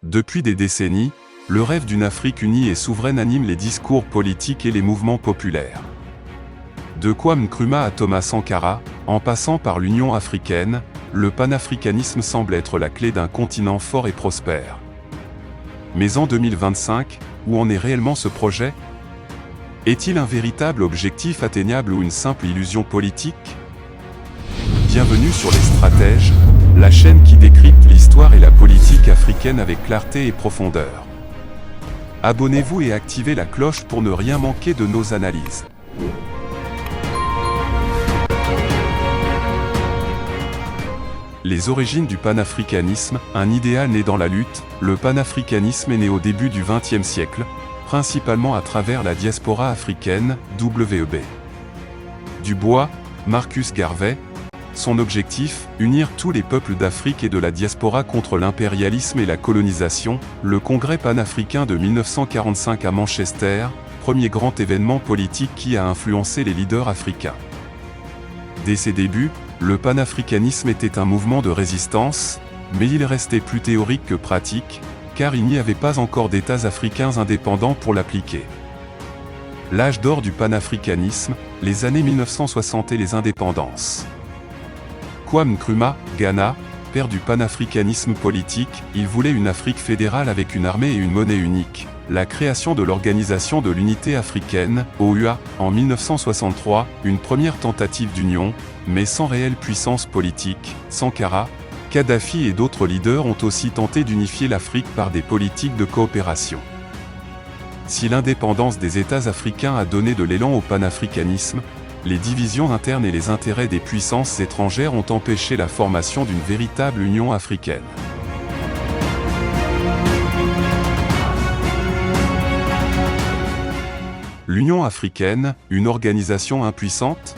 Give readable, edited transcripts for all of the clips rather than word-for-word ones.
Depuis des décennies, le rêve d'une Afrique unie et souveraine anime les discours politiques et les mouvements populaires. De Kwame Nkrumah à Thomas Sankara, en passant par l'Union africaine, le panafricanisme semble être la clé d'un continent fort et prospère. Mais en 2025, où en est réellement ce projet? Est-il un véritable objectif atteignable ou une simple illusion politique? Bienvenue sur Les Stratèges, la chaîne qui décrypte l'histoire et la politique africaine avec clarté et profondeur. Abonnez-vous et activez la cloche pour ne rien manquer de nos analyses. Les origines du panafricanisme, un idéal né dans la lutte. Le panafricanisme est né au début du XXe siècle, principalement à travers la diaspora africaine, WEB. Dubois, Marcus Garvey. Son objectif, unir tous les peuples d'Afrique et de la diaspora contre l'impérialisme et la colonisation. Le Congrès panafricain de 1945 à Manchester, premier grand événement politique qui a influencé les leaders africains. Dès ses débuts, le panafricanisme était un mouvement de résistance, mais il restait plus théorique que pratique, car il n'y avait pas encore d'États africains indépendants pour l'appliquer. L'âge d'or du panafricanisme, les années 1960 et les indépendances. Kwame Nkrumah, Ghana, père du panafricanisme politique, il voulait une Afrique fédérale avec une armée et une monnaie unique. La création de l'Organisation de l'Unité africaine, OUA, en 1963, une première tentative d'union, mais sans réelle puissance politique. Sankara, Kadhafi et d'autres leaders ont aussi tenté d'unifier l'Afrique par des politiques de coopération. Si l'indépendance des États africains a donné de l'élan au panafricanisme, les divisions internes et les intérêts des puissances étrangères ont empêché la formation d'une véritable Union africaine. L'Union africaine, une organisation impuissante?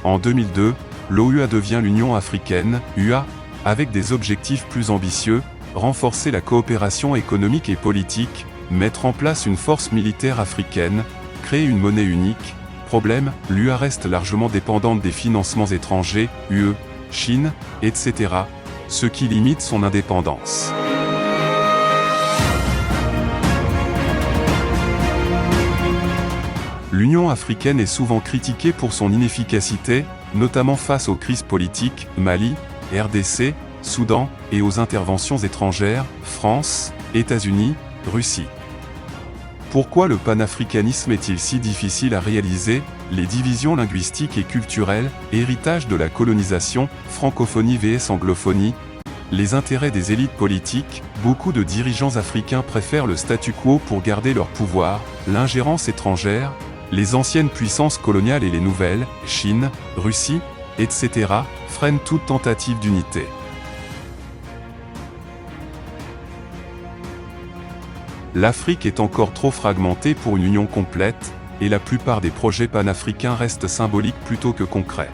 En 2002, l'OUA devient l'Union africaine, UA, avec des objectifs plus ambitieux, renforcer la coopération économique et politique, mettre en place une force militaire africaine, créer une monnaie unique. Problème, l'UA reste largement dépendante des financements étrangers, UE, Chine, etc., ce qui limite son indépendance. L'Union africaine est souvent critiquée pour son inefficacité, notamment face aux crises politiques, Mali, RDC, Soudan, et aux interventions étrangères, France, États-Unis, Russie. Pourquoi le panafricanisme est-il si difficile à réaliser? Les divisions linguistiques et culturelles, héritage de la colonisation, francophonie vs anglophonie, les intérêts des élites politiques, beaucoup de dirigeants africains préfèrent le statu quo pour garder leur pouvoir, l'ingérence étrangère, les anciennes puissances coloniales et les nouvelles, Chine, Russie, etc., freinent toute tentative d'unité. L'Afrique est encore trop fragmentée pour une union complète, et la plupart des projets panafricains restent symboliques plutôt que concrets.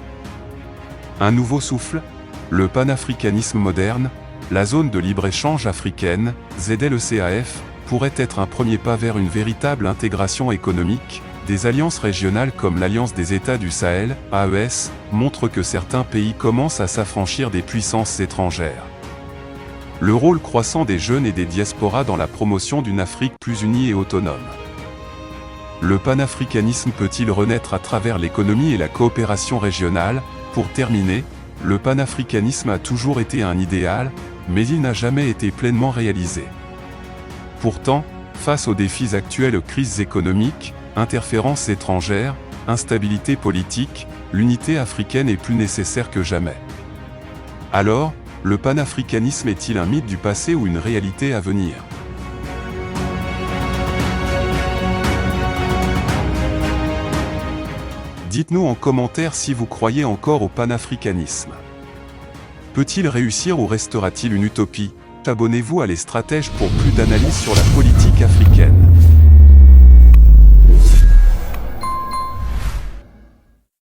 Un nouveau souffle? Le panafricanisme moderne, la zone de libre-échange africaine, ZLECAF, pourrait être un premier pas vers une véritable intégration économique. Des alliances régionales comme l'Alliance des États du Sahel, AES, montrent que certains pays commencent à s'affranchir des puissances étrangères. Le rôle croissant des jeunes et des diasporas dans la promotion d'une Afrique plus unie et autonome. Le panafricanisme peut-il renaître à travers l'économie et la coopération régionale? Pour terminer, le panafricanisme a toujours été un idéal, mais il n'a jamais été pleinement réalisé. Pourtant, face aux défis actuels, crises économiques, interférences étrangères, instabilité politique, l'unité africaine est plus nécessaire que jamais. Alors, le panafricanisme est-il un mythe du passé ou une réalité à venir? Dites-nous en commentaire si vous croyez encore au panafricanisme. Peut-il réussir ou restera-t-il une utopie? Abonnez-vous à Les Stratèges pour plus d'analyses sur la politique africaine.